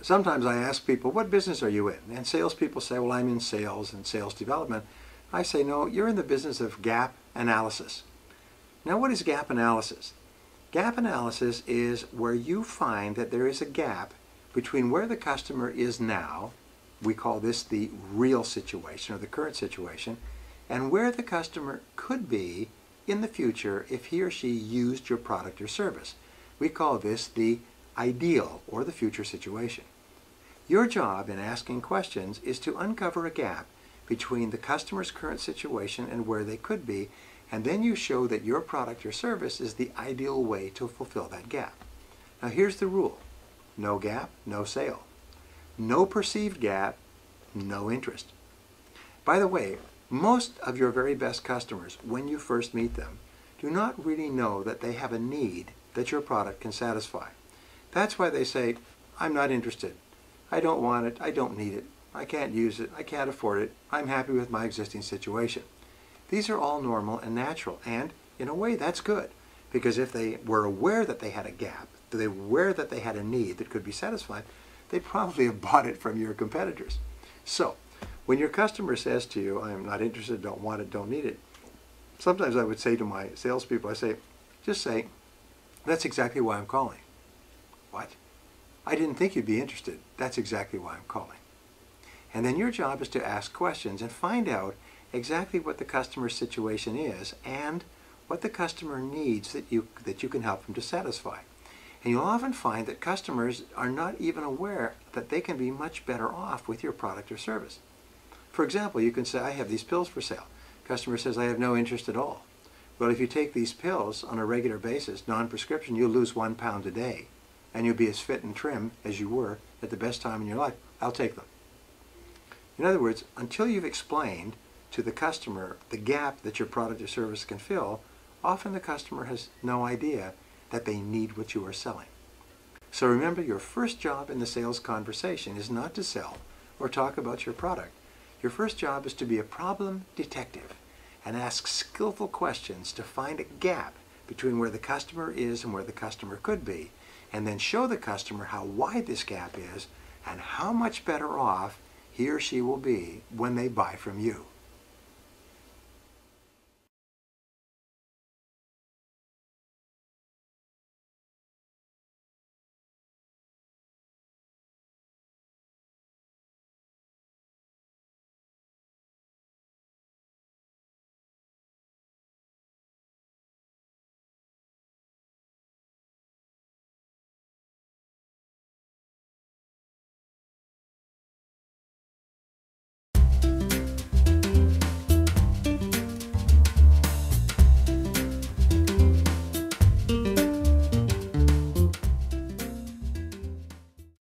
Sometimes I ask people, what business are you in? And salespeople say, well, I'm in sales and sales development. I say, no, you're in the business of gap analysis. Now, what is gap analysis? Gap analysis is where you find that there is a gap between where the customer is now, we call this the real situation or the current situation, and where the customer could be in the future if he or she used your product or service. We call this the ideal or the future situation. Your job in asking questions is to uncover a gap between the customer's current situation and where they could be, and then you show that your product or service is the ideal way to fulfill that gap. Now here's the rule. No gap, no sale. No perceived gap, no interest. By the way, most of your very best customers, when you first meet them, do not really know that they have a need that your product can satisfy. That's why they say, I'm not interested. I don't want it. I don't need it. I can't use it. I can't afford it. I'm happy with my existing situation. These are all normal and natural, and in a way that's good, because if they were aware that they had a gap, they were aware that they had a need that could be satisfied, they'd probably have bought it from your competitors. So, when your customer says to you, I'm not interested, don't want it, don't need it, sometimes I would say to my salespeople, just say, that's exactly why I'm calling. What? I didn't think you'd be interested. That's exactly why I'm calling. And then your job is to ask questions and find out exactly what the customer's situation is and what the customer needs that you can help them to satisfy. And you'll often find that customers are not even aware that they can be much better off with your product or service. For example, you can say, I have these pills for sale. Customer says, I have no interest at all. Well, if you take these pills on a regular basis, non-prescription, you'll lose 1 pound a day, and you'll be as fit and trim as you were at the best time in your life. I'll take them. In other words, until you've explained to the customer the gap that your product or service can fill, often the customer has no idea that they need what you are selling. So remember, your first job in the sales conversation is not to sell or talk about your product. Your first job is to be a problem detective and ask skillful questions to find a gap between where the customer is and where the customer could be, and then show the customer how wide this gap is and how much better off he or she will be when they buy from you.